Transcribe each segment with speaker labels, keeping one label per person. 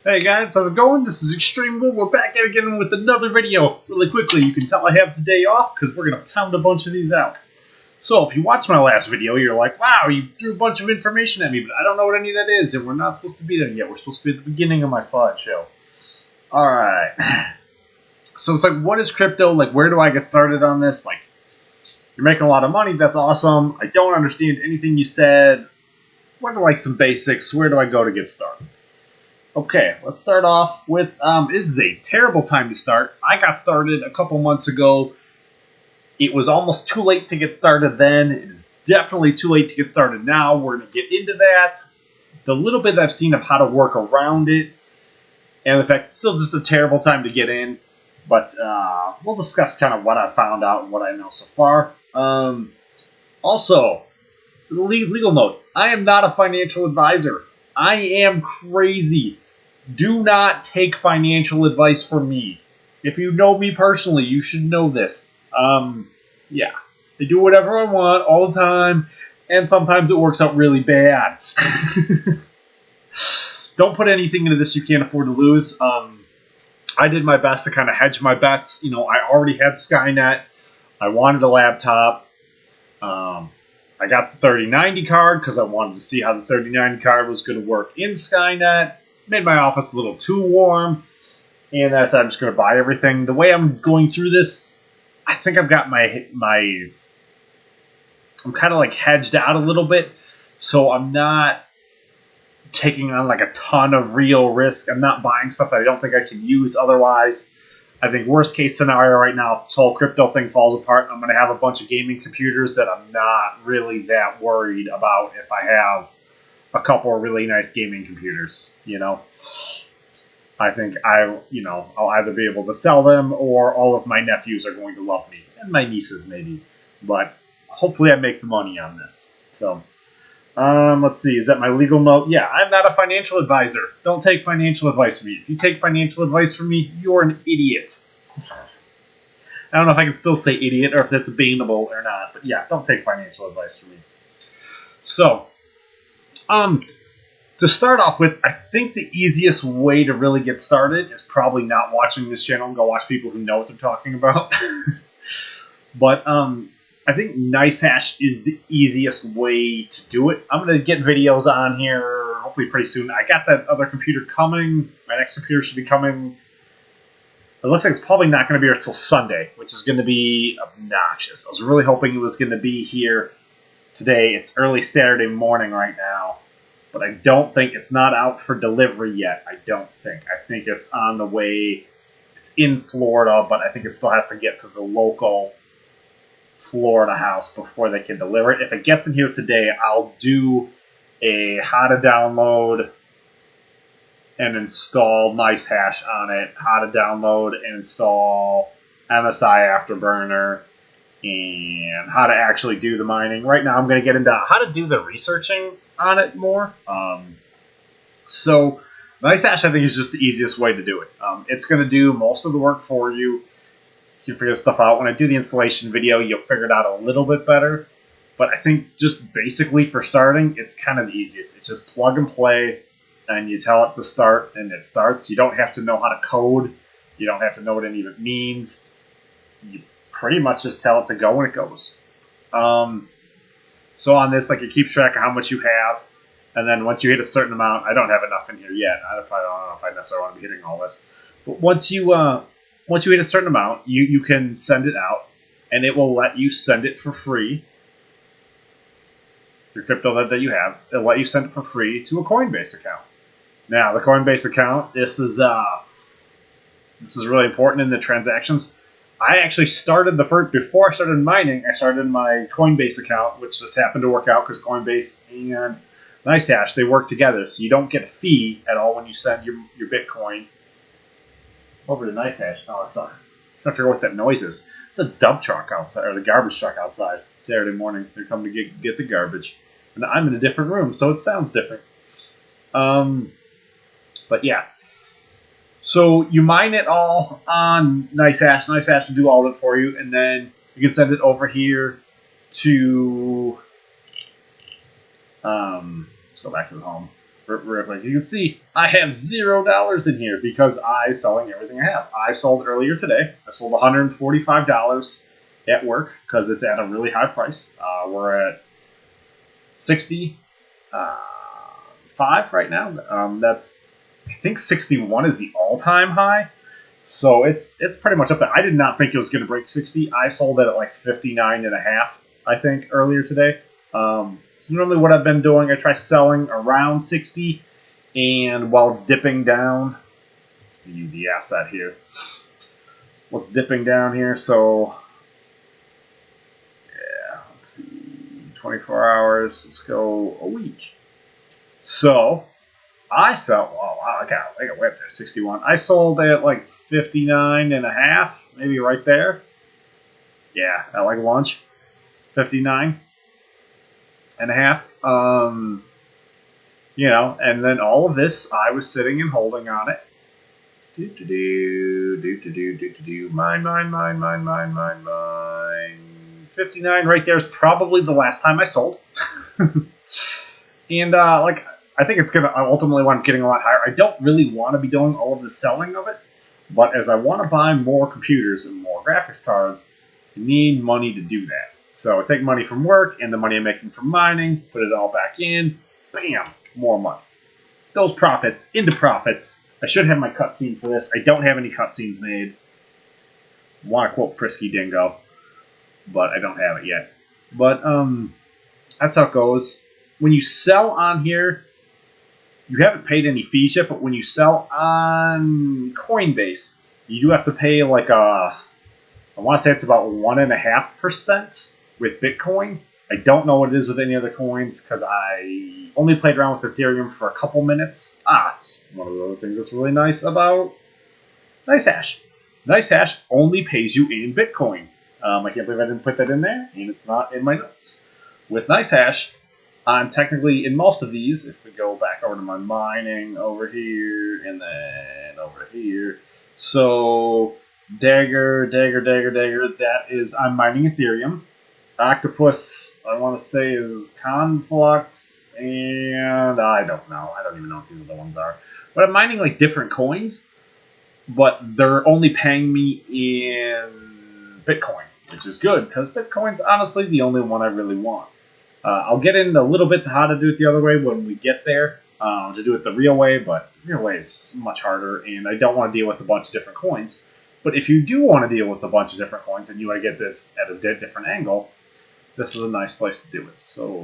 Speaker 1: Hey guys, how's it going? This is extrmwill. We're back at it again with another video. Really quickly, you can tell I have the day off because we're going to pound a bunch of these out. So if you watched my last video, you're like, wow, you threw a bunch of information at me, but I don't know what any of that is, and we're not supposed to be there yet. We're supposed to be at the beginning of my slideshow. Alright. So it's like, what is crypto? Like, where do I get started on this? Like, you're making a lot of money. That's awesome. I don't understand anything you said. What are like some basics? Where do I go to get started? Okay, let's start off with, this is a terrible time to start. I got started a couple months ago. It was almost too late to get started then. It is definitely too late to get started now. We're going to get into that. The little bit I've seen of how to work around it. And in fact, it's still just a terrible time to get in. But we'll discuss kind of what I found out and what I know so far. Also, legal note. I am not a financial advisor. I am crazy. Do not take financial advice from me. If you know me personally, you should know this. Yeah. I do whatever I want all the time, and sometimes it works out really bad. Don't put anything into this you can't afford to lose. I did my best to kind of hedge my bets. You know, I already had Skynet. I wanted a laptop. I got the 3090 card because I wanted to see how the 3090 card was going to work in Skynet. Made my office a little too warm. And I said I'm just going to buy everything. The way I'm going through this, I think I've got I'm kind of like hedged out a little bit. So I'm not taking on like a ton of real risk. I'm not buying stuff that I don't think I can use otherwise. I think worst case scenario right now, if this whole crypto thing falls apart, I'm going to have a bunch of gaming computers that I'm not really that worried about if I have a couple of really nice gaming computers, you know. I think I'll either be able to sell them or all of my nephews are going to love me. And my nieces maybe. But hopefully I make the money on this. So, let's see. Is that my legal note? Yeah, I'm not a financial advisor. Don't take financial advice from me. If you take financial advice from me, you're an idiot. I don't know if I can still say idiot or if that's bannable or not. But yeah, don't take financial advice from me. So, to start off with, I think the easiest way to really get started is probably not watching this channel and go watch people who know what they're talking about. But, I think NiceHash is the easiest way to do it. I'm going to get videos on here hopefully pretty soon. I got that other computer coming. My next computer should be coming. It looks like it's probably not going to be here until Sunday, which is going to be obnoxious. I was really hoping it was going to be here today. It's early Saturday morning right now. But I don't think it's not out for delivery yet. I don't think. I think it's on the way. It's in Florida, but I think it still has to get to the local Florida house before they can deliver it. If it gets in here today, I'll do a how to download and install NiceHash on it, how to download and install MSI Afterburner, and how to actually do the mining. Right now I'm going to get into how to do the researching on it more. So NiceHash I think is just the easiest way to do it. It's going to do most of the work for you. You can figure stuff out. When I do the installation video, you'll figure it out a little bit better. But I think just basically for starting, it's kind of the easiest. It's just plug and play, and you tell it to start, and it starts. You don't have to know how to code. You don't have to know what any of it means. You pretty much just tell it to go, and it goes. So on this, like, it keeps track of how much you have, and then once you hit a certain amount, I don't have enough in here yet. I probably don't know if I necessarily want to be hitting all this. But once you hit a certain amount, you can send it out, and it will let you send it for free. Your crypto that you have, it'll let you send it for free to a Coinbase account. Now, the Coinbase account, this is really important in the transactions. I actually started before I started mining, I started my Coinbase account, which just happened to work out because Coinbase and NiceHash, they work together, so you don't get a fee at all when you send your Bitcoin over to NiceHash. Oh, I'm trying to figure out what that noise is. It's a dump truck outside, or the garbage truck outside. Saturday morning, they're coming to get the garbage. And I'm in a different room, so it sounds different. But yeah. So you mine it all on NiceHash. NiceHash will do all of it for you, and then you can send it over here to let's go back to the home. Like you can see, I have $0 in here because I'm selling everything I have. I sold earlier today. I sold $145 at work because it's at a really high price. We're at 65 right now. That's, I think 61 is the all-time high. So it's pretty much up there. I did not think it was going to break 60. I sold it at like 59.5, I think, earlier today. So normally what I've been doing, I try selling around 60, and while it's dipping down, let's view the asset here. What's dipping down here? So, yeah, let's see, 24 hours. Let's go a week. So I sell. Oh wow, I got way up there. 61. I sold at like 59.5, maybe right there. Yeah, at like lunch, 59.5. You know, and then all of this, I was sitting and holding on it. Mine. 59 right there is probably the last time I sold. And like, I think it's gonna ultimately wind up getting a lot higher. I don't really want to be doing all of the selling of it, but as I want to buy more computers and more graphics cards, I need money to do that. So I take money from work and the money I'm making from mining, put it all back in, bam, more money. Those profits into profits. I should have my cutscene for this. I don't have any cutscenes made. Want to quote Frisky Dingo, but I don't have it yet. But that's how it goes. When you sell on here, you haven't paid any fees yet, but when you sell on Coinbase, you do have to pay like I want to say it's about 1.5% with Bitcoin. I don't know what it is with any other coins because I only played around with Ethereum for a couple minutes. It's one of the other things that's really nice about NiceHash. NiceHash only pays you in Bitcoin. I can't believe I didn't put that in there, and it's not in my notes. With NiceHash, I'm technically in most of these. If we go back over to my mining over here and then over here. So Dagger, that is, I'm mining Ethereum. Octopus, I want to say, is Conflux, and I don't know. I don't even know what these other ones are. But I'm mining like different coins, but they're only paying me in Bitcoin, which is good because Bitcoin's honestly the only one I really want. I'll get in a little bit to how to do it the other way when we get there, to do it the real way, but the real way is much harder, and I don't want to deal with a bunch of different coins. But if you do want to deal with a bunch of different coins and you want to get this at a different angle, this is a nice place to do it. So,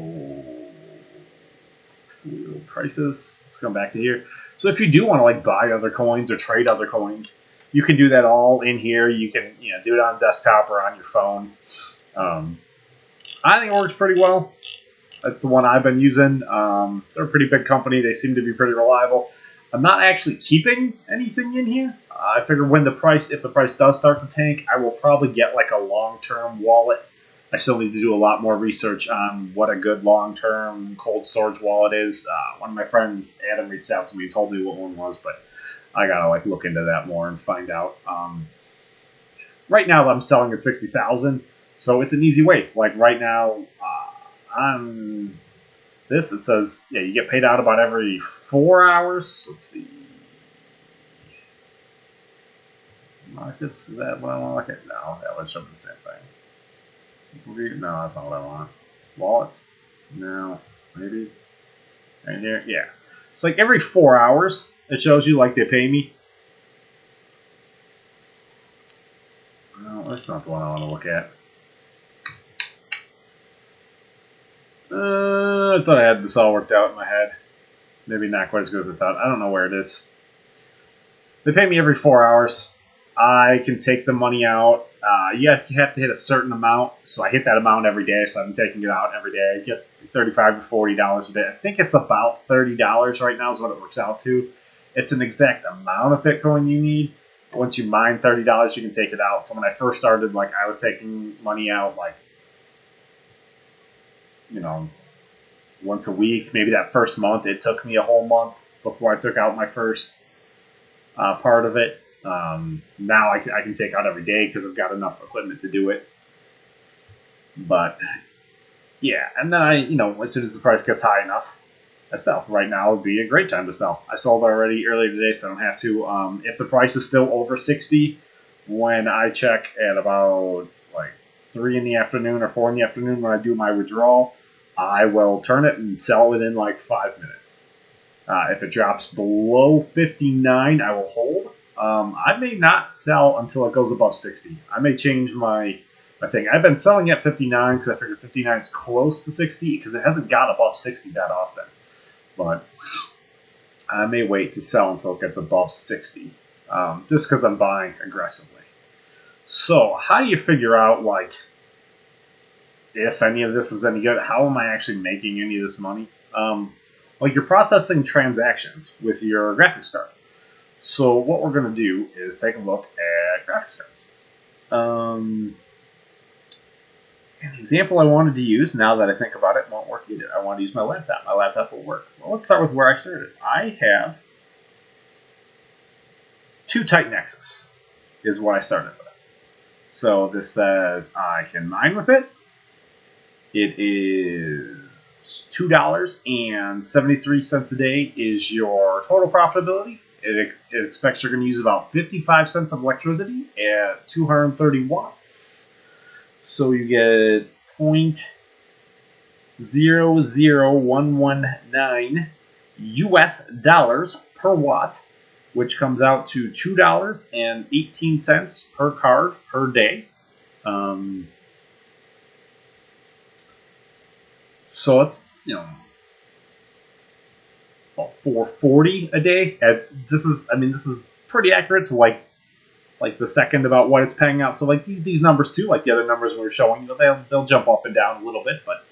Speaker 1: prices, let's come back to here. So if you do want to like buy other coins or trade other coins, you can do that all in here. You can do it on desktop or on your phone. I think it works pretty well. That's the one I've been using. They're a pretty big company. They seem to be pretty reliable. I'm not actually keeping anything in here. I figure if the price does start to tank, I will probably get like a long-term wallet. I still need to do a lot more research on what a good long-term cold storage wallet is. One of my friends, Adam, reached out to me and told me what one was, but I gotta like look into that more and find out. Right now, I'm selling at 60,000, so it's an easy way. Like right now, on this, it says you get paid out about every 4 hours. Let's see. Markets, is that what I want to look at? No, that would show me the same thing. No, that's not what I want. Wallets? No, maybe. Right here? Yeah. It's like every 4 hours, it shows you like they pay me. No, that's not the one I want to look at. I thought I had this all worked out in my head. Maybe not quite as good as I thought. I don't know where it is. They pay me every 4 hours. I can take the money out. You have to hit a certain amount, so I hit that amount every day, so I'm taking it out every day. I get $35 to $40 a day. I think it's about $30 right now is what it works out to. It's an exact amount of Bitcoin you need. Once you mine $30, you can take it out. So when I first started, like, I was taking money out, like, once a week. Maybe that first month, it took me a whole month before I took out my first part of it. Now I can take out every day because I've got enough equipment to do it. But yeah, and then as soon as the price gets high enough, I sell. Right now would be a great time to sell. I sold already earlier today, so I don't have to. If the price is still over 60, when I check at about like 3 in the afternoon or 4 in the afternoon when I do my withdrawal, I will turn it and sell within like 5 minutes. If it drops below 59, I will hold. I may not sell until it goes above 60. I may change my thing. I've been selling at 59 because I figured 59 is close to 60 because it hasn't got above 60 that often. But I may wait to sell until it gets above 60, just because I'm buying aggressively. So how do you figure out, like, if any of this is any good? How am I actually making any of this money? Like, you're processing transactions with your graphics card. So what we're going to do is take a look at graphics cards. And the example I wanted to use, now that I think about it, won't work either. I want to use my laptop. My laptop will work. Well, let's start with where I started. I have 2 Titan Nexus is what I started with. So this says I can mine with it. It is $2.73 a day is your total profitability. It expects you're going to use about 55 cents of electricity at 230 watts. So you get 0.00119 US dollars per watt, which comes out to $2.18 per card per day. So it's, about $4.40 a day. This is pretty accurate to like the second about what it's paying out. So like these numbers too, like the other numbers we were showing, they'll jump up and down a little bit, but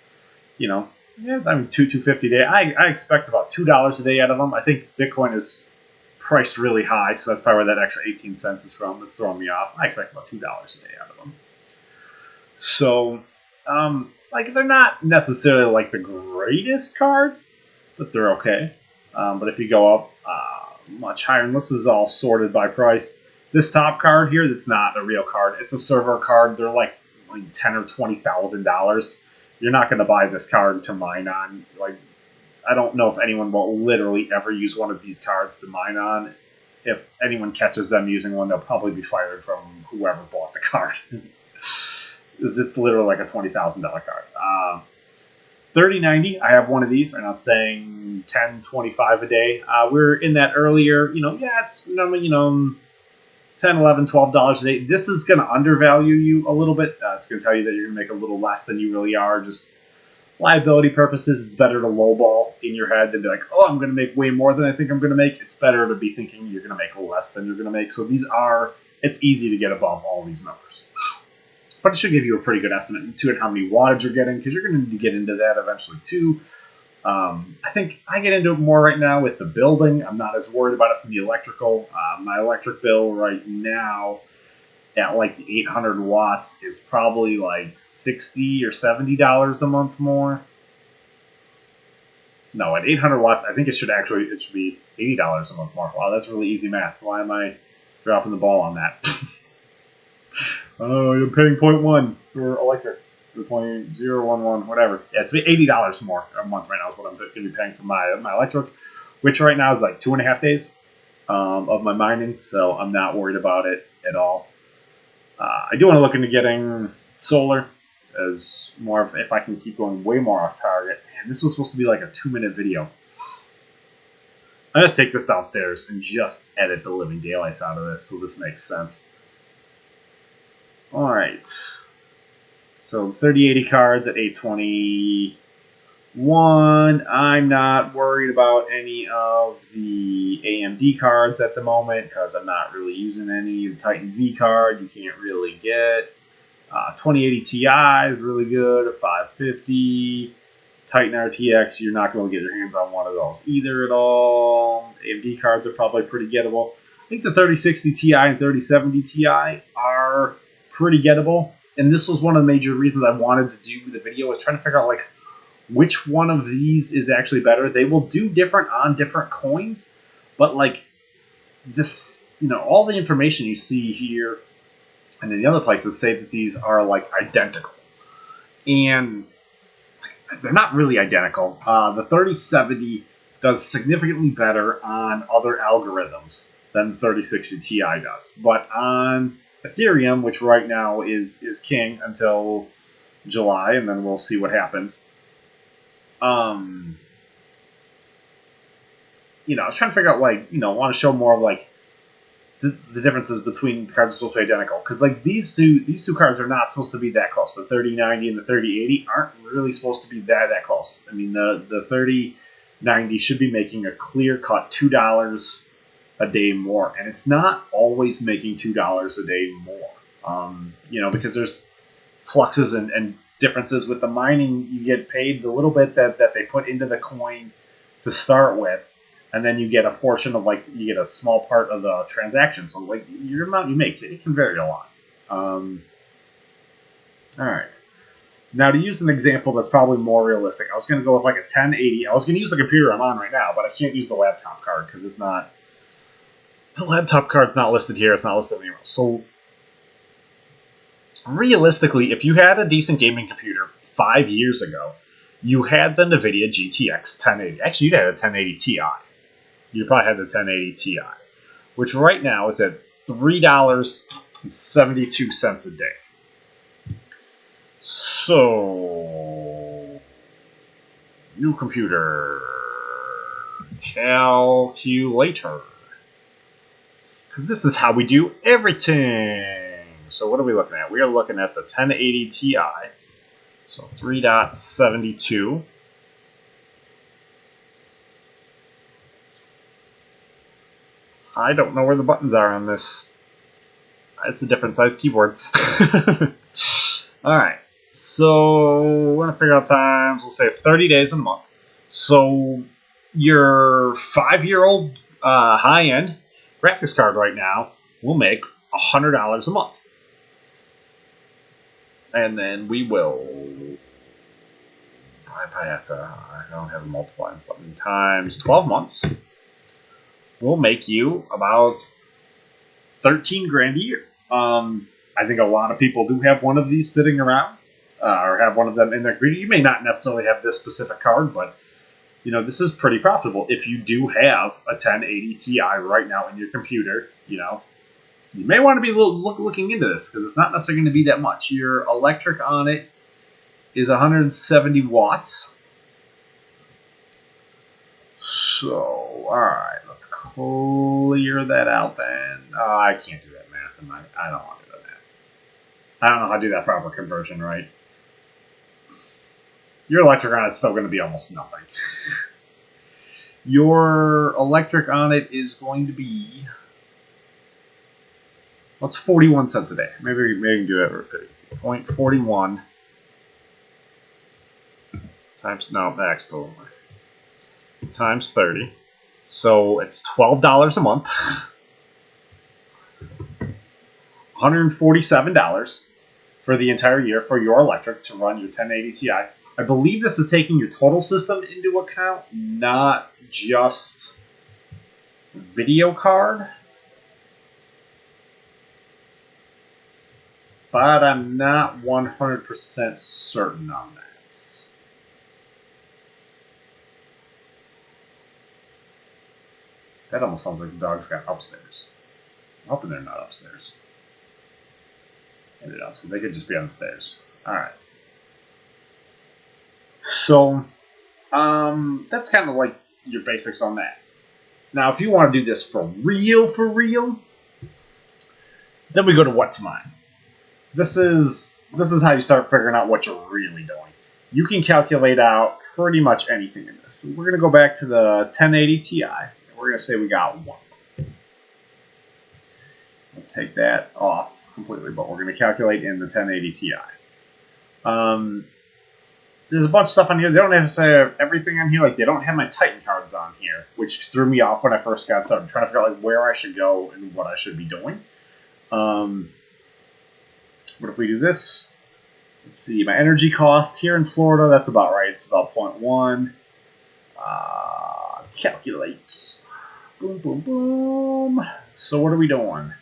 Speaker 1: $2.50 a day. I expect about $2 a day out of them. I think Bitcoin is priced really high, so that's probably where that extra 18 cents is from. That's throwing me off. I expect about $2 a day out of them. So, they're not necessarily like the greatest cards, but they're okay. But if you go up much higher, and this is all sorted by price. This top card here, that's not a real card. It's a server card. They're like $10,000 or $20,000. You're not going to buy this card to mine on. Like, I don't know if anyone will literally ever use one of these cards to mine on. If anyone catches them using one, they'll probably be fired from whoever bought the card. It's literally like a $20,000 card. 3090, I have one of these, and I'm saying 10.25 a day. We're in that earlier, it's $10, $11, $12 a day. This is going to undervalue you a little bit. It's going to tell you that you're going to make a little less than you really are. Just liability purposes, it's better to lowball in your head than be like, oh, I'm going to make way more than I think I'm going to make. It's better to be thinking you're going to make less than you're going to make. So it's easy to get above all these numbers. But it should give you a pretty good estimate to it how many wattage you're getting, because you're going to need to get into that eventually too. I think I get into it more right now with the building. I'm not as worried about it from the electrical. My electric bill right now at like the 800 watts is probably like $60 or $70 a month more. No, at 800 watts, I think it should be $80 a month more. Wow, that's really easy math. Why am I dropping the ball on that? Oh, you're paying 0.1 for electric. 0.011, whatever. Yeah, it's $80 more a month right now is what I'm going to be paying for my electric, which right now is like 2.5 days of my mining, so I'm not worried about it at all. I do want to look into getting solar as more of, if I can keep going way more off target. And this was supposed to be like a 2-minute video. I'm going to take this downstairs and just edit the living daylights out of this so this makes sense. All right. So 3080 cards at 821. I'm not worried about any of the AMD cards at the moment because I'm not really using any. The Titan V card you can't really get. 2080 Ti is really good. A 550. Titan RTX, you're not going to get your hands on one of those either at all. AMD cards are probably pretty gettable. I think the 3060 Ti and 3070 Ti are pretty gettable. And this was one of the major reasons I wanted to do the video, was trying to figure out like which one of these is actually better. They will do different on different coins, but like this, all the information you see here and in the other places say that these are like identical. And they're not really identical. The 3070 does significantly better on other algorithms than the 3060 Ti does. But on Ethereum, which right now is king until July, and then we'll see what happens. I was trying to figure out, I want to show more of, the differences between the cards are supposed to be identical. Because, these two cards are not supposed to be that close. The 3090 and the 3080 aren't really supposed to be that close. I mean, the 3090 should be making a clear-cut $2 a day more. And it's not always making $2 a day more. Because there's fluxes and differences with the mining. You get paid the little bit that they put into the coin to start with, and then you get a portion of, you get a small part of the transaction. So, your amount you make, it can vary a lot. All right. Now, to use an example that's probably more realistic, I was going to go with, a 1080. I was going to use the computer I'm on right now, but I can't use the laptop card because it's not... The laptop card's not listed here. It's not listed anywhere. So, realistically, if you had a decent gaming computer 5 years ago, you had the NVIDIA GTX 1080. Actually, you'd had a 1080 Ti. You probably had the 1080 Ti, which right now is at $3.72 a day. So, new computer calculator. Because this is how we do everything. So what are we looking at? We are looking at the 1080 Ti. So 3.72. I don't know where the buttons are on this. It's a different size keyboard. All right. So we're going to figure out times. We'll say 30 days in a month. So your 5-year-old high-end graphics card right now will make $100 a month. And then we will... I probably have to... I don't have a multiplying button. Times 12 months will make you about 13 grand a year. I think a lot of people do have one of these sitting around, or have one of them in their greeting. You may not necessarily have this specific card, but this is pretty profitable. If you do have a 1080 Ti right now in your computer, you may want to be looking into this because it's not necessarily going to be that much. Your electric on it is 170 watts. So, all right, let's clear that out then. I can't do that math. I don't want to do that math. I don't know how to do that proper conversion, right? Your electric on it's still going to be almost nothing. Your electric on it is going to be... What's 41 cents a day? Maybe we can do that pretty easy. 0.41 times... No, that's still... Times 30. So it's $12 a month. $147 for the entire year for your electric to run your 1080 Ti. I believe this is taking your total system into account, not just video card. But I'm not 100% certain on that. That almost sounds like the dog's got upstairs. I'm hoping they're not upstairs. Maybe not, because they could just be on the stairs. Alright. So, that's kind of like your basics on that. Now, if you want to do this for real, then we go to what to mine. This is how you start figuring out what you're really doing. You can calculate out pretty much anything in this. So we're going to go back to the 1080 Ti. We're going to say we got one. We'll take that off completely, but we're going to calculate in the 1080 Ti. There's a bunch of stuff on here. They don't have to say everything on here. They don't have my Titan cards on here, which threw me off when I first got started. I'm trying to figure out where I should go and what I should be doing. What if we do this? Let's see. My energy cost here in Florida, that's about right. It's about 0.1. Calculate. Boom, boom, boom. So what are we doing?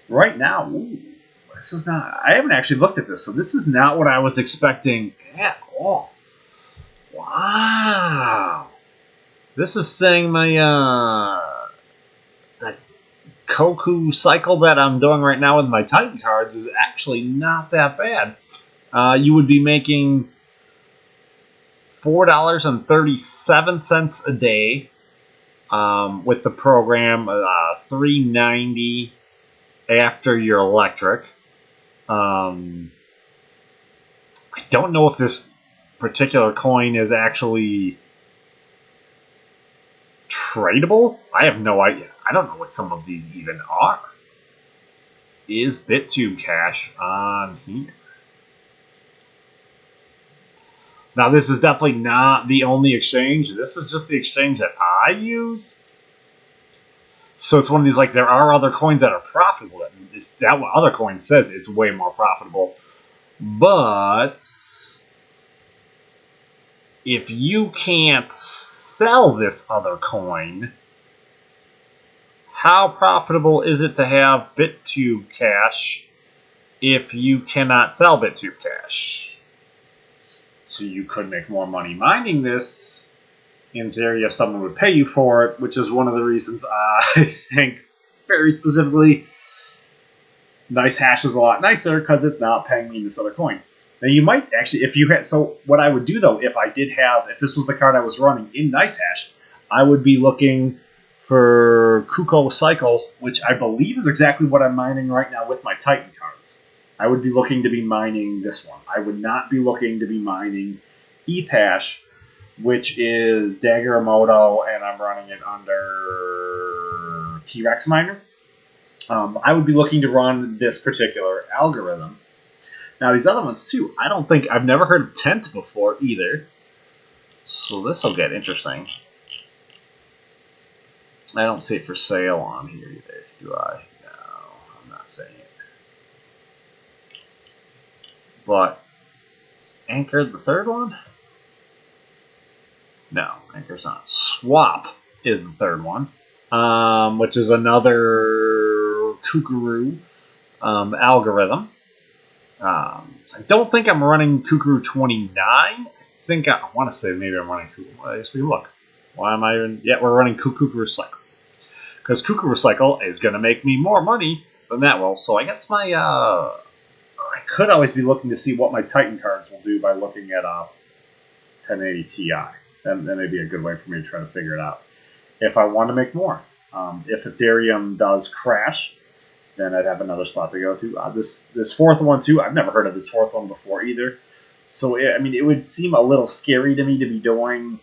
Speaker 1: Right now, this is not... I haven't actually looked at this, so this is not what I was expecting at all. Wow.
Speaker 2: This is saying my that Koku cycle that I'm doing right now with my Titan cards is actually not that bad. You would be making $4.37 a day with the program, $3.90 after your electric. I don't know if this particular coin is actually tradable. I have no idea. I don't know what some of these even are. Is BitTube Cash on here? Now, this is definitely not the only exchange. This is just the exchange that I use. So it's one of these, like, there are other coins that are profitable. That other coin says it's way more profitable. But if you can't sell this other coin, how profitable is it to have BitTube Cash if you cannot sell BitTube Cash?
Speaker 1: So you could make more money mining this, in theory, if someone would pay you for it, which is one of the reasons I think, very specifically, Nice Hash is a lot nicer, because it's not paying me this other coin. Now, you might actually, if you had, so what I would do, though, if this was the card I was running in Nice Hash, I would be looking for Kuko Cycle, which I believe is exactly what I'm mining right now with my Titan cards. I would be looking to be mining this one. I would not be looking to be mining ETH Hash, which is Dageramoto, and I'm running it under T-Rex Miner. I would be looking to run this particular algorithm. Now, these other ones, too, I've never heard of Tent before, either. So this will get interesting. I don't see it for sale on here, either, do I? No, I'm not saying it. But, is Anchor the third one? No, Anchor's not. Swap is the third one, which is another Kukuru algorithm. I don't think I'm running Kukuru 29. I want to say maybe I'm running Kukuru. Well, I guess we look. Why am I even? Yeah, we're running Kukuru Cycle. Because Kukuru Cycle is going to make me more money than that will. So I guess my I could always be looking to see what my Titan cards will do by looking at 1080 Ti. That may be a good way for me to try to figure it out. If I want to make more. If Ethereum does crash, then I'd have another spot to go to. This fourth one, too, I've never heard of this fourth one before either. So, it would seem a little scary to me to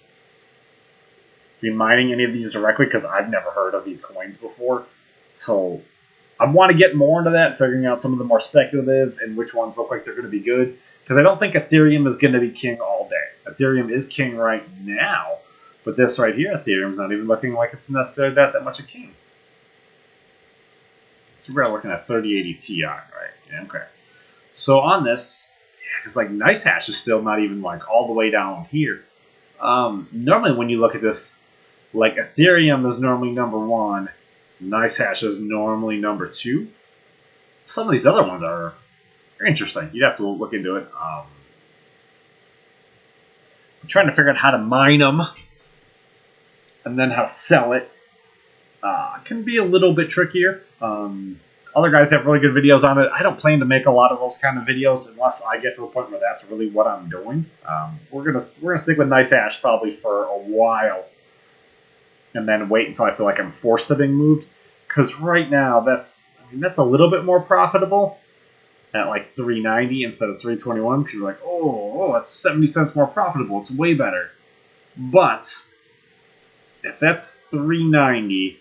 Speaker 1: be mining any of these directly, because I've never heard of these coins before. So I want to get more into that, figuring out some of the more speculative and which ones look like they're going to be good. Because I don't think Ethereum is going to be king all day. Ethereum is king right now, but this right here, Ethereum's not even looking like it's necessarily that much a king. So we're looking at 3080 Ti, right? Yeah, okay. So on this, because like Nice Hash is still not even like all the way down here. Normally when you look at this, like Ethereum is normally number 1, Nice Hash is normally number 2. Some of these other ones are interesting. You'd have to look into it. I'm trying to figure out how to mine them and then how to sell it. Can be a little bit trickier. Other guys have really good videos on it. I don't plan to make a lot of those kind of videos unless I get to the point where that's really what I'm doing. We're gonna stick with Nice Hash probably for a while, and then wait until I feel like I'm forced to being moved. Because right now that's a little bit more profitable at like $3.90 instead of $3.21. Because you're like, oh, that's 70 cents more profitable. It's way better. But if that's $3.90.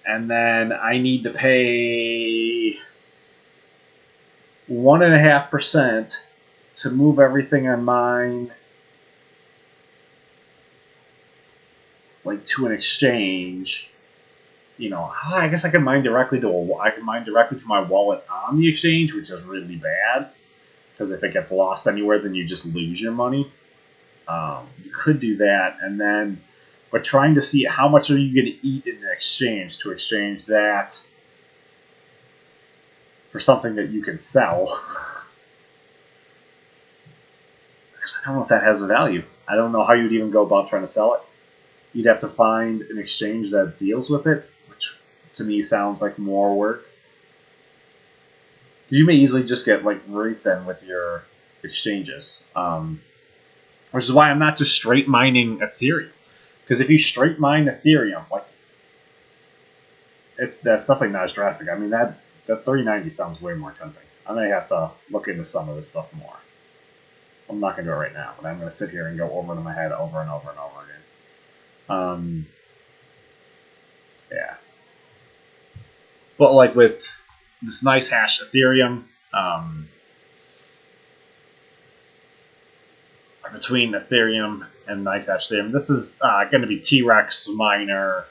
Speaker 1: And then I need to pay 1.5% to move everything on mine, like to an exchange. I guess I can mine directly to my wallet on the exchange, which is really bad because if it gets lost anywhere, then you just lose your money. You could do that, and then. But trying to see how much are you going to eat in an exchange to exchange that for something that you can sell. Because I don't know if that has a value. I don't know how you'd even go about trying to sell it. you'd have to find an exchange that deals with it, which to me sounds like more work. You may easily just get like right then with your exchanges, which is why I'm not just straight mining Ethereum. Because if you straight mine Ethereum, like that's definitely not as drastic. I mean that 390 sounds way more tempting. I may have to look into some of this stuff more. I'm not gonna do it right now, but I'm gonna sit here and go over it in my head over and over and over again. Yeah. But like with this nice hash Ethereum, between Ethereum and nice hash Ethereum, this is going to be T-Rex Miner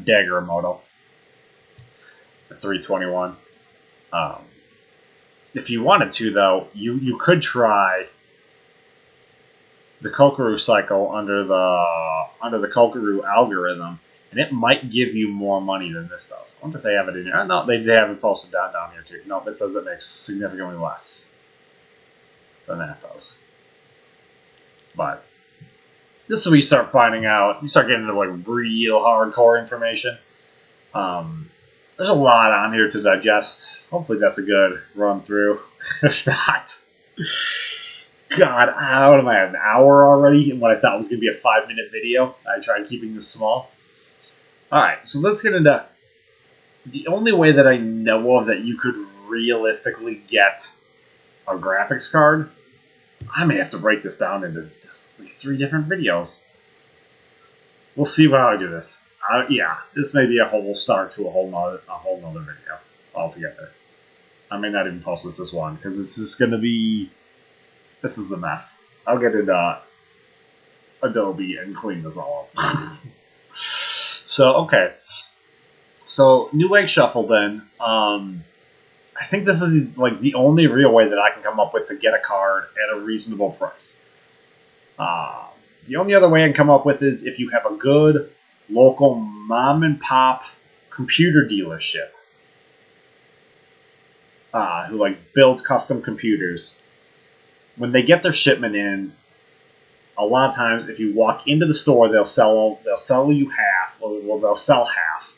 Speaker 1: Dagger Moto at 321. If you wanted to, though, you could try the Kokoru cycle under the Kokoru algorithm, and it might give you more money than this does. I wonder if they have it in here. No, they haven't posted that down here too. Nope, it says it makes significantly less than that does. But this is where you start finding out. You start getting into like real hardcore information. There's a lot on here to digest. Hopefully that's a good run through. If not, God, what am I at, an hour already? And what I thought was going to be a 5-minute video. I tried keeping this small. Alright, so let's get into the only way that I know of that you could realistically get a graphics card. I may have to break this down into like 3 different videos. We'll see how I do this. Yeah, this may be a whole start to a whole nother video altogether. I may not even post this one because this is a mess. I'll get into Adobe and clean this all up. So okay, so New Egg Shuffle then. I think this is like the only real way that I can come up with to get a card at a reasonable price. The only other way I can come up with is if you have a good local mom and pop computer dealership who like builds custom computers. When they get their shipment in, a lot of times if you walk into the store, they'll sell you half. Well, they'll sell half.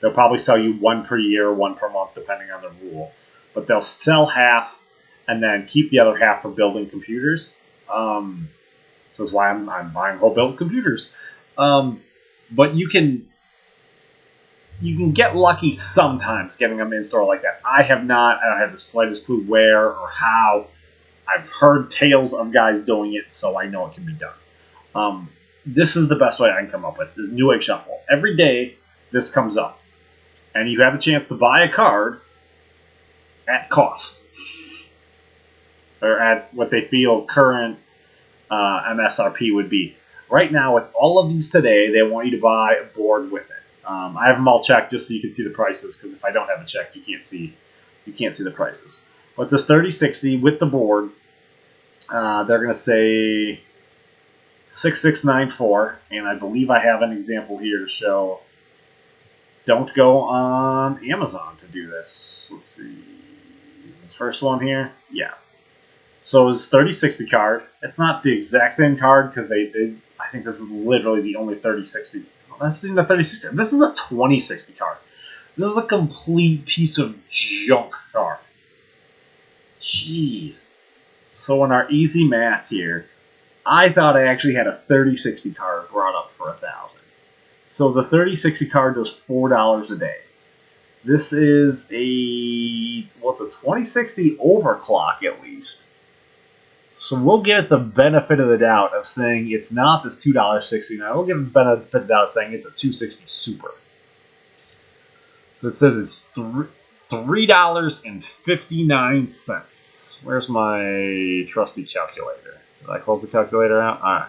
Speaker 1: They'll probably sell you 1 per year, 1 per month, depending on the rule. But they'll sell half and then keep the other half for building computers. So that's why I'm buying whole build computers. But you can get lucky sometimes getting them in store like that. I have not. I don't have the slightest clue where or how. I've heard tales of guys doing it, so I know it can be done. This is the best way I can come up with, is New Egg Shuffle. Every day this comes up, and you have a chance to buy a card at cost, or at what they feel current MSRP would be. Right now, with all of these today, they want you to buy a board with it. I have them all checked just so you can see the prices, because if I don't have it checked, you can't see the prices. But this 3060 with the board, they're going to say 6694, and I believe I have an example here to show. Don't go on Amazon to do this. Let's see. This first one here, yeah. So it's 3060 card. It's not the exact same card because I think this is literally the only 3060. Well, this isn't a 3060. This is a 2060 card. This is a complete piece of junk card. Jeez. So in our easy math here, I thought I actually had a 3060 card brought up for $1,000. So the 3060 card does $4 a day. This is it's a 2060 overclock at least. So we'll give it the benefit of the doubt of saying it's not this $2.69. We'll give it the benefit of the doubt of saying it's a 260 Super. So it says it's $3.59. Where's my trusty calculator? Did I close the calculator out? All right.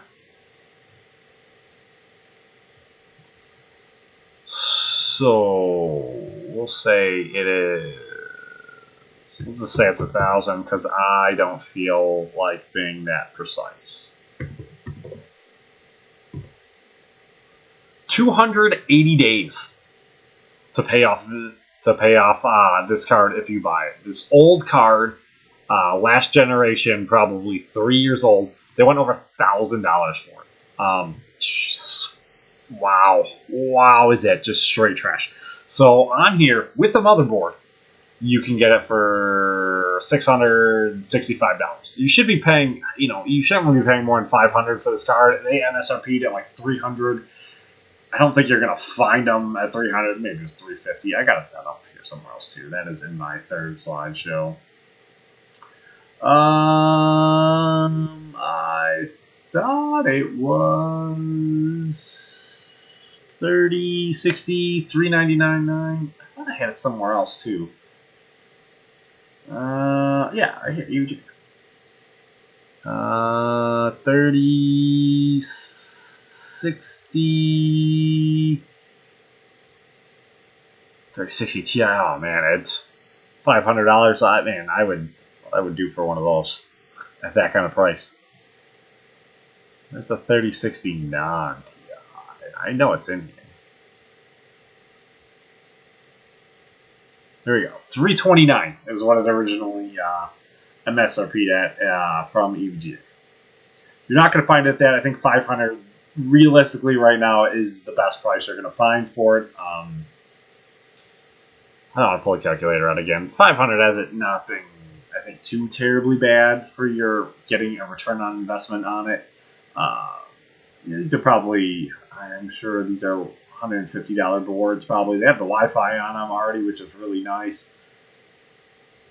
Speaker 1: So we'll say it is. We'll just say it's 1,000 because I don't feel like being that precise. 280 days to pay off this card if you buy it. This old card, last generation, probably 3 years old. They went over $1,000 for it.
Speaker 2: Wow, is that just straight trash? So on here with the motherboard, you can get it for $665. You should be paying, you shouldn't be paying more than $500 for this card. They MSRP'd at like $300. I don't think you're gonna find them at $300. Maybe it's $350. I got that up here somewhere else too. That is in my third slideshow. I thought it was 30, 60, 399.9. I thought I had it somewhere else too. Yeah, right here. You 30, 60, 3060 Ti. Oh man, it's $500. I would do for one of those at that kind of price. There's a 3060 non Ti. I know it's in here. There we go. $329 is what it originally MSRP'd at from EVGA. You're not going to find it at that. I think $500 realistically right now is the best price you're going to find for it. I don't want to pull a calculator out again. $500 has it not been, I think, too terribly bad for your getting a return on investment on it. These are probably, I'm sure these are $150 boards probably. They have the Wi-Fi on them already, which is really nice.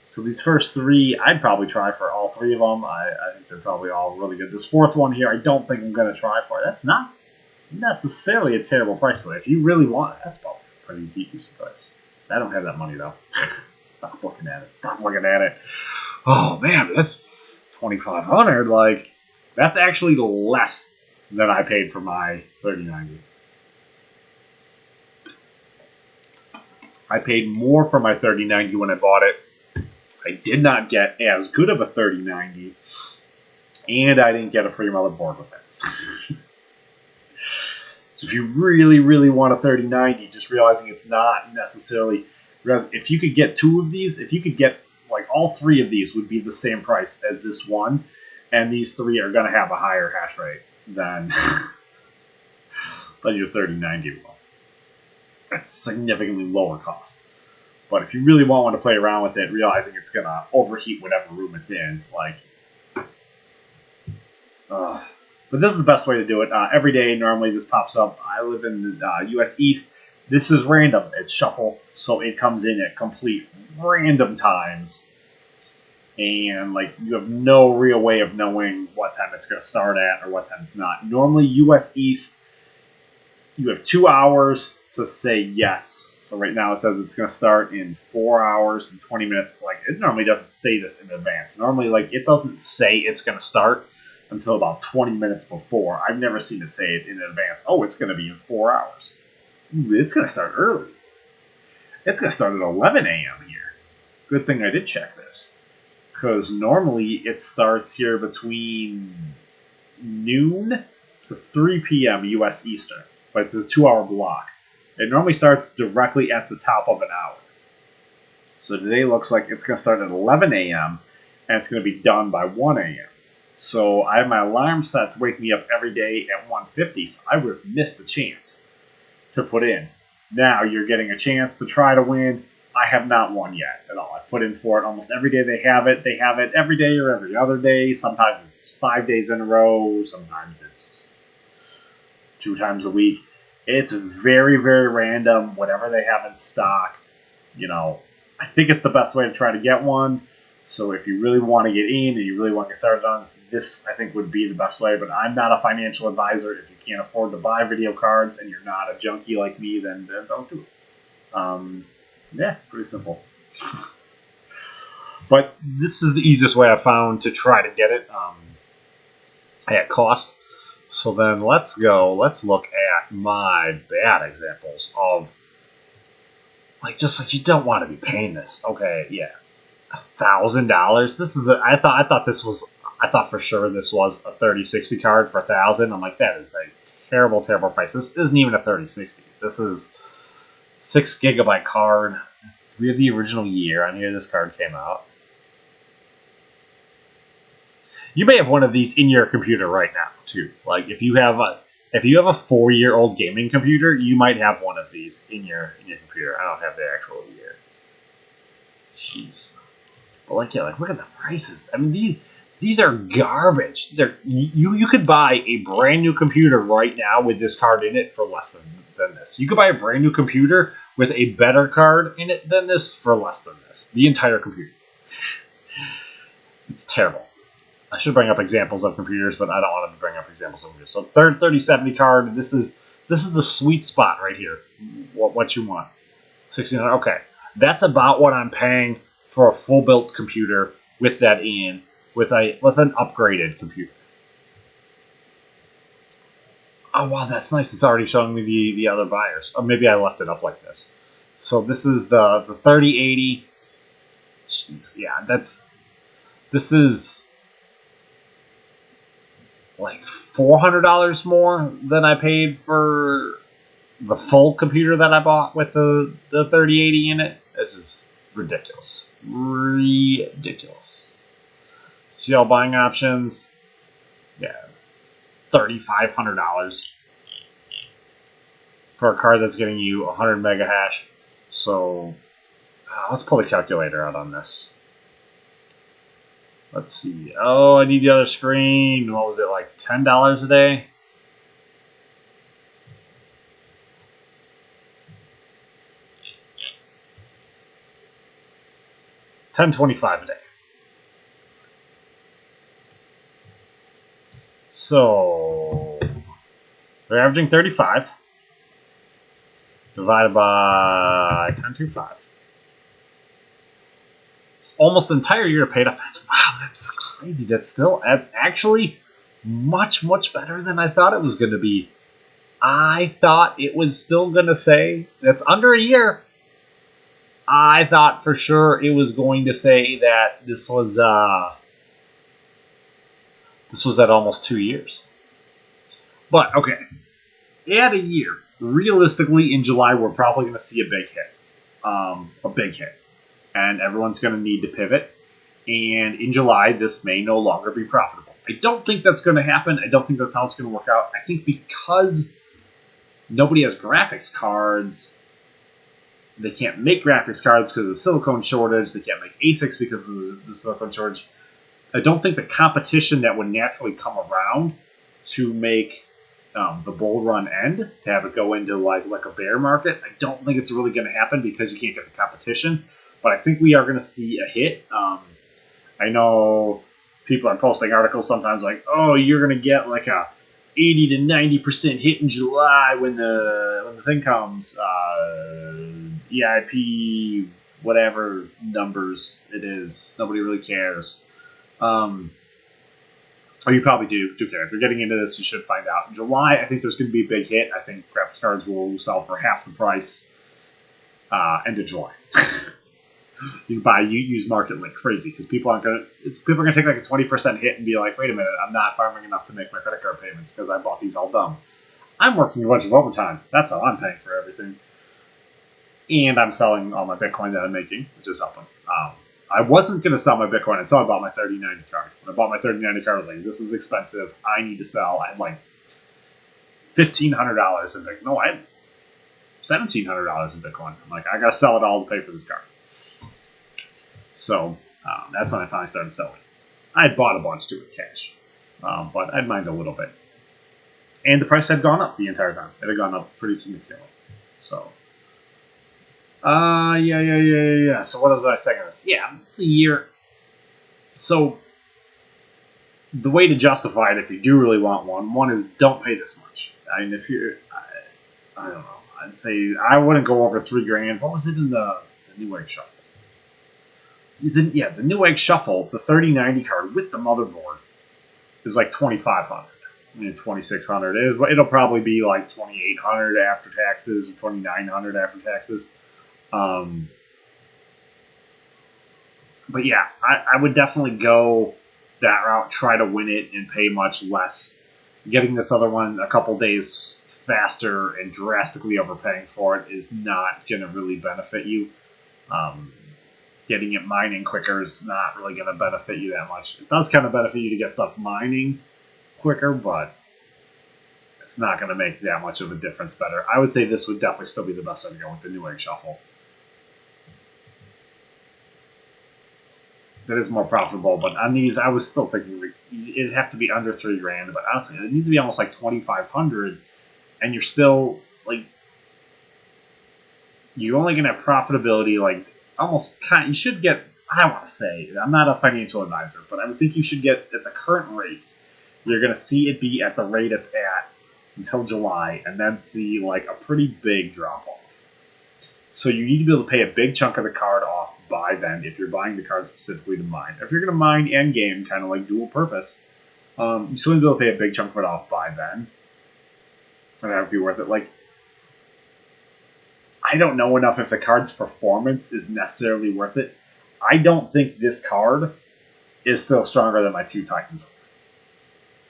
Speaker 2: So these first three, I'd probably try for all three of them. I think they're probably all really good. This fourth one here, I don't think I'm going to try for. That's not necessarily a terrible price. Though. If you really want it, that's about a pretty decent price. I don't have that money, though. Stop looking at it. Stop looking at it. Oh, man, that's $2,500. Like, that's actually less than I paid for my 3090. I paid more for my 3090 when I bought it. I did not get as good of a 3090, and I didn't get a free motherboard with it. So if you really, really want a 3090, just realizing it's not necessarily... If you could get two of these, if you could get, like, all three of these would be the same price as this one, and these three are going to have a higher hash rate than, than your 3090 will. It's significantly lower cost. But if you really want to play around with it, realizing it's going to overheat whatever room it's in, like... but this is the best way to do it. Every day, normally this pops up. I live in the U.S. East. This is random. It's shuffle, so it comes in at complete random times. And, like, you have no real way of knowing what time it's going to start at or what time it's not. Normally, U.S. East, you have 2 hours to say yes. So right now it says it's going to start in 4 hours and 20 minutes. Like, it normally doesn't say this in advance. Normally, like, it doesn't say it's going to start until about 20 minutes before. I've never seen it say it in advance. Oh, it's going to be in 4 hours. Ooh, it's going to start early. It's going to start at 11 a.m. here. Good thing I did check this. Because normally it starts here between noon to 3 p.m. U.S. Eastern. But it's a 2-hour block. It normally starts directly at the top of an hour. So today looks like it's going to start at 11 a.m. and it's going to be done by 1 a.m. So I have my alarm set to wake me up every day at 1:50, so I would have missed the chance to put in. Now you're getting a chance to try to win. I have not won yet at all. I put in for it almost every day they have it. They have it every day or every other day. Sometimes it's 5 days in a row. Sometimes it's 2 times a week. It's very, very random, whatever they have in stock. I think it's the best way to try to get one. So if you really want to get in and you really want to get started on this, I think would be the best way. But I'm not a financial advisor. If you can't afford to buy video cards and you're not a junkie like me, then don't do it. Yeah, pretty simple. But this is the easiest way I found to try to get it at cost. So then let's look at my bad examples of, just like, you don't want to be paying this. Okay, yeah. $1,000. This is I thought for sure this was a 3060 card for $1,000. I'm like, that is a terrible, terrible price. This isn't even a 3060. This is 6 gigabyte card. We have the original year on here this card came out. You may have one of these in your computer right now too. Like if you have If you have a 4-year-old gaming computer, you might have one of these in your computer. I don't have the actual year. Jeez. But like, yeah, like look at the prices. I mean, these are garbage. These are you could buy a brand new computer right now with this card in it for less than this. You could buy a brand new computer with a better card in it than this for less than this. The entire computer. It's terrible. I should bring up examples of computers, but I don't want to bring up examples of computers. So third 3070 card. This is the sweet spot right here. What you want? 1600. Okay, that's about what I'm paying for a full built computer with that in with an upgraded computer. Oh wow, that's nice. It's already showing me the other buyers. Or maybe I left it up like this. So this is the 3080. Jeez, yeah, this is like $400 more than I paid for the full computer that I bought with the 3080 in it. This is ridiculous. Ridiculous. See all buying options. Yeah. $3,500 for a card that's getting you 100 mega hash. So let's pull the calculator out on this. Let's see. Oh, I need the other screen. What was it, like $10 a day? $10.25 a day. So they're averaging 35 divided by 10.25. It's almost the entire year paid up. That's crazy. That's actually much better than I thought it was going to be. I thought it was still going to say that's under a year. I thought for sure it was going to say that this was at almost 2 years. But okay, at a year, realistically, in July we're probably going to see a big hit, and everyone's going to need to pivot. And in July, this may no longer be profitable. I don't think that's going to happen. I don't think that's how it's going to work out. I think because nobody has graphics cards. They can't make graphics cards because of the silicone shortage. They can't make ASICs because of the silicone shortage. I don't think the competition that would naturally come around to make the bull run end, to have it go into like a bear market, I don't think it's really going to happen because you can't get the competition. But I think we are going to see a hit. I know people are posting articles sometimes like, oh, you're going to get like a 80 to 90% hit in July when the thing comes. EIP, whatever numbers it is, nobody really cares. Or you probably do care. If you're getting into this, you should find out. In July, I think there's going to be a big hit. I think graphics cards will sell for half the price end of July. You can buy used market like crazy because people are going to take like a 20% hit and be like, wait a minute, I'm not farming enough to make my credit card payments because I bought these all dumb. I'm working a bunch of overtime. That's how I'm paying for everything. And I'm selling all my Bitcoin that I'm making, which is helping. I wasn't going to sell my Bitcoin until I bought my 3090 card. When I bought my 3090 card, I was like, this is expensive. I need to sell. I had like $1,500 in Bitcoin. No, I had $1,700 in Bitcoin. I'm like, I got to sell it all to pay for this card. So that's when I finally started selling. I had bought a bunch too with cash, but I'd mined a little bit. And the price had gone up the entire time. It had gone up pretty significantly. So, yeah. So what was I saying on this? Yeah, it's a year. So the way to justify it, if you do really want one is don't pay this much. I mean, if you're, I don't know. I'd say I wouldn't go over $3,000. What was it in the New Egg Shuffle? The New Egg Shuffle, the 3090 card with the motherboard is like $2,500. I mean, $2,600. It'll probably be like $2,800 after taxes, $2,900 after taxes. But yeah, I would definitely go that route. Try to win it and pay much less. Getting this other one a couple days faster and drastically overpaying for it is not going to really benefit you. Getting it mining quicker is not really going to benefit you that much. It does kind of benefit you to get stuff mining quicker, but
Speaker 1: it's not going to make that much of a difference better. I would say this would definitely still be the best way to go with the New Egg Shuffle. That is more profitable, but on these, I was still thinking it'd have to be under $3,000. But honestly, it needs to be almost like $2,500, and you're still like you're only going to have profitability like almost kind. You should get. I want to say I'm not a financial advisor, but I would think you should get at the current rates. You're going to see it be at the rate it's at until July, and then see like a pretty big drop off. So you need to be able to pay a big chunk of the card off by then if you're buying the card specifically to mine. If you're going to mine and game, kind of like dual purpose, you still need to be able to pay a big chunk of it off by then. And that would be worth it. Like, I don't know enough if the card's performance is necessarily worth it. I don't think this card is still stronger than my 2 Titans.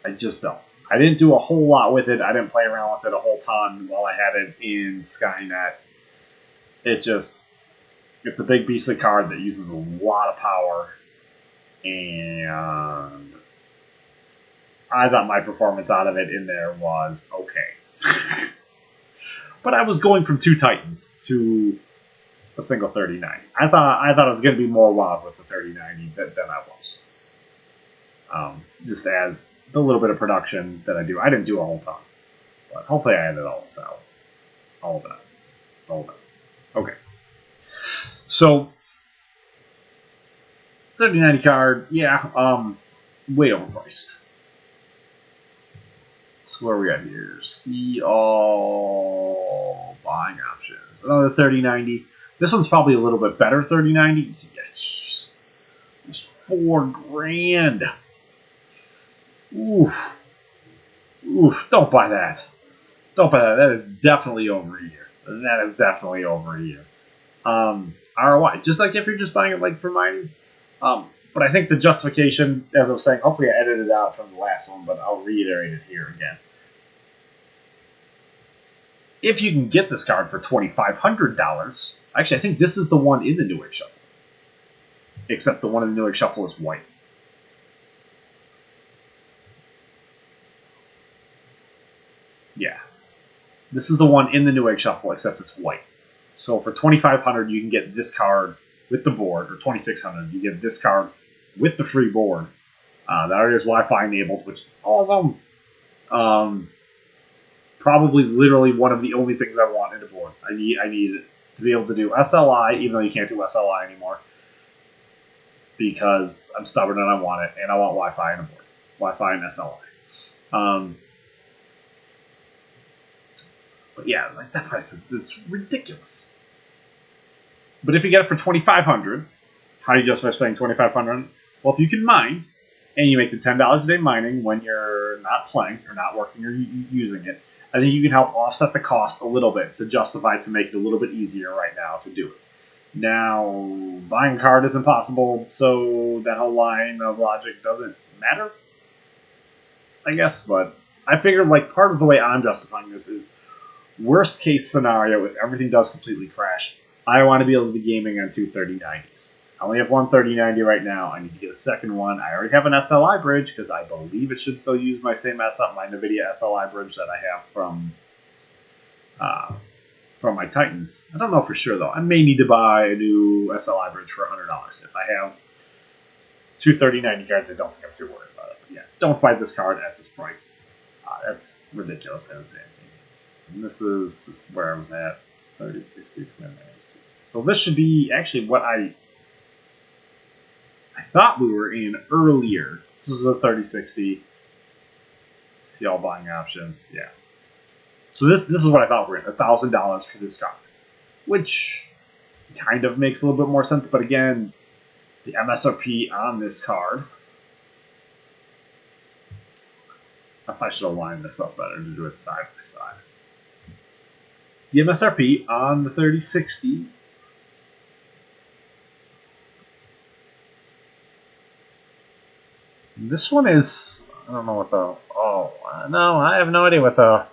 Speaker 1: I just don't. I didn't do a whole lot with it. I didn't play around with it a whole ton while I had it in Skynet. It's a big beastly card that uses a lot of power, and I thought my performance out of it in there was okay. But I was going from 2 Titans to a single 3090. I thought I was going to be more wild with the 3090 than I was. Just as the little bit of production that I do. I didn't do a whole ton, but hopefully I had it all to sell. All of it. Okay. So, 3090 card, yeah, way overpriced. So where are we at here? See all buying options. Another 3090. This one's probably a little bit better 3090. You see, yeah, it's $4,000. Oof. Don't buy that. Don't buy that. That is definitely over a year. ROI, just like if you're just buying it like for mining. But I think the justification, as I was saying, hopefully I edited it out from the last one, but I'll reiterate it here again. If you can get this card for $2,500, actually I think this is the one in the New Egg Shuffle. Except the one in the New Egg Shuffle is white. Yeah. This is the one in the New Egg Shuffle, except it's white. So for $2,500, you can get this card with the board, or $2,600, you get this card with the free board. That already is Wi-Fi enabled, which is awesome. Probably literally one of the only things I want in a board. I need to be able to do SLI, even though you can't do SLI anymore, because I'm stubborn and I want it, and I want Wi-Fi in a board. Wi-Fi and SLI. But yeah, like that price is ridiculous. But if you get it for $2,500, how do you justify spending $2,500? Well, if you can mine, and you make the $10 a day mining when you're not playing or not working or using it, I think you can help offset the cost a little bit to justify to make it a little bit easier right now to do it. Now, buying a card is impossible, so that whole line of logic doesn't matter, I guess. But I figured like part of the way I'm justifying this is worst case scenario, if everything does completely crash, I want to be able to be gaming on 2 3090s. I only have one 3090 right now. I need to get a second one. I already have an SLI bridge because I believe it should still use my same my NVIDIA SLI bridge that I have from my Titans. I don't know for sure though. I may need to buy a new SLI bridge for $100. If I have 2 3090 cards, I don't think I'm too worried about it. But yeah, don't buy this card at this price. That's ridiculous and insane. And this is just where I was at. 3060 2096. So this should be actually what I thought we were in earlier. This is a 3060. See all buying options. Yeah. So this is what I thought we were in. $1,000 for this card. Which kind of makes a little bit more sense. But again, the MSRP on this card. I probably should have lined this up better to do it side by side. The MSRP on the 3060 this one is, I don't know what the, no, I have no idea what the,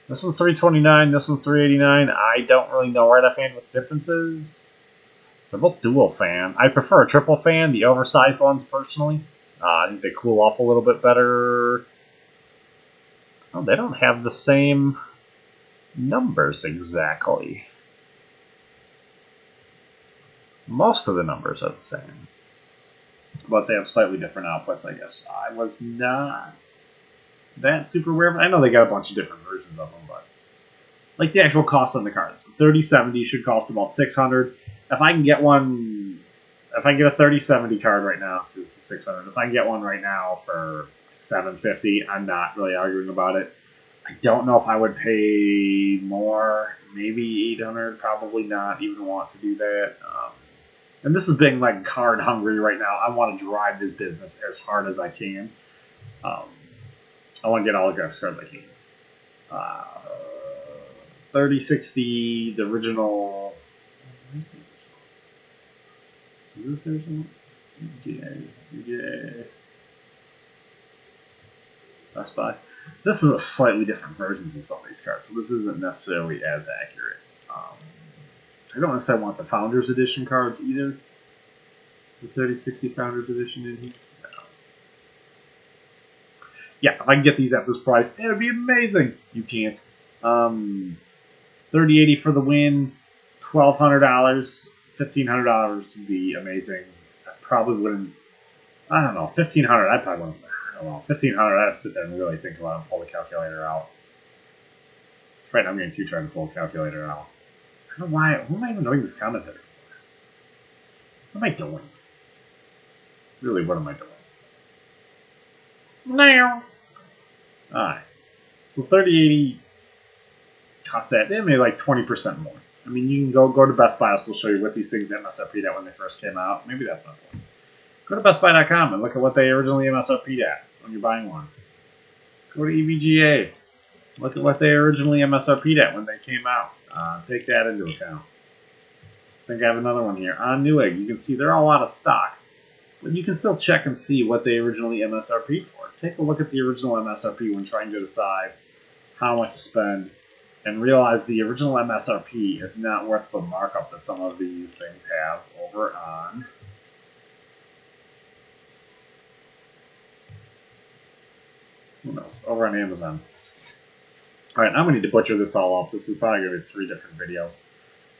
Speaker 1: this one's 329, this one's 389. I don't really know right offhand what the difference is. They're both dual fan. I prefer a triple fan, the oversized ones personally. I think they cool off a little bit better.
Speaker 2: Oh, they don't have the same numbers exactly. Most of the numbers are the same.
Speaker 1: But they have slightly different outputs, I guess. I was not that super aware of it. I know they got a bunch of different versions of them, but like the actual cost on the cards. 3070 should cost about $600. If I can get one, if I can get a 3070 card right now, it's $600. If I can get one right now for $750, I'm not really arguing about it. I don't know if I would pay more, maybe $800. Probably not even want to do that. And this is being like card hungry right now. I want to drive this business as hard as I can. I want to get all the graphics cards I can. 3060, the original. Where is the original? Is this the original? Yeah. Best Buy. This is a slightly different versions of some of these cards, so this isn't necessarily as accurate. I don't necessarily want the Founders Edition cards either. The 3060 Founders Edition in here. No. Yeah, if I can get these at this price, it would be amazing. You can't. 3080 for the win. $1,200, $1,500 would be amazing. I probably wouldn't. I don't know. $1,500. I probably wouldn't. I don't know. $1,500. I'd have to sit there and really think about it and pull the calculator out. Right now, I'm getting too trying to pull the calculator out. I don't know why. Who am I even doing this commentary for? What am I doing? Really, what am I doing? Now. Alright. So 3080 cost that maybe like 20% more. I mean, you can go to Best Buy. I'll still show you what these things MSRP'd at when they first came out. Maybe that's my point. Go to BestBuy.com and look at what they originally MSRP'd at when you're buying one. Go to EVGA. Look at what they originally MSRP'd at when they came out. Take that into account. I think I have another one here. On Newegg, you can see they're all out of stock. But you can still check and see what they originally MSRP'd for. Take a look at the original MSRP when trying to decide how much to spend. And realize the original MSRP is not worth the markup that some of these things have over on... Who knows? Over on Amazon. Alright, I'm going to need to butcher this all up. This is probably going to be 3 different videos.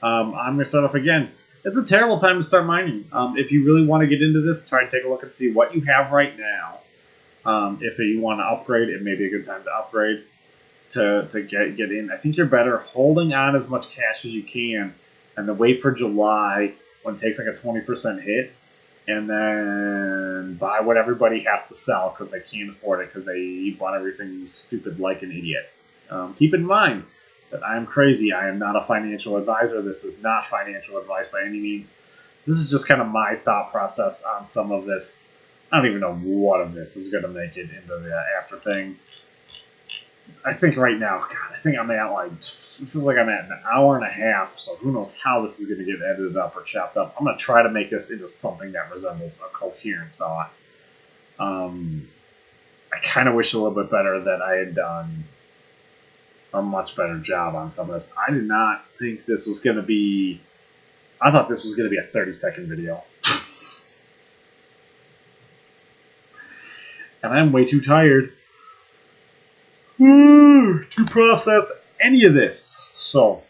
Speaker 1: I'm going to start off again. It's a terrible time to start mining. If you really want to get into this, try and take a look and see what you have right now. If you want to upgrade, it may be a good time to upgrade to get in. I think you're better holding on as much cash as you can and then wait for July when it takes like a 20% hit and then buy what everybody has to sell because they can't afford it because they bought everything stupid like an idiot. Keep in mind that I am crazy. I am not a financial advisor. This is not financial advice by any means. This is just kind of my thought process on some of this. I don't even know what of this is going to make it into the after thing. I think right now, God, I think I'm at like, it feels like I'm at an hour and a half, so who knows how this is going to get edited up or chopped up. I'm going to try to make this into something that resembles a coherent thought. I kind of wish a little bit better that I had done a much better job on some of this. I did not think this was going to be... I thought this was going to be a 30-second video. And I'm way too tired to process any of this. So,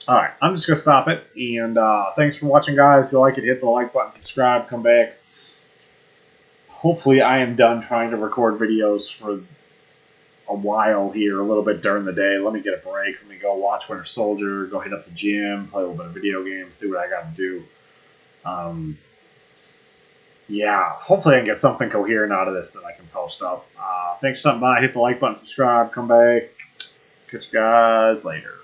Speaker 1: alright, I'm just going to stop it. And thanks for watching, guys. If you like it, hit the like button, subscribe, come back. Hopefully I am done trying to record videos for a while here, a little bit during the day. Let me get a break. Let me go watch Winter Soldier, go hit up the gym, play a little bit of video games, do what I got to do. Yeah, hopefully I can get something coherent out of this that I can post up. Thanks for stopping by. Hit the like button, subscribe, come back. Catch you guys later.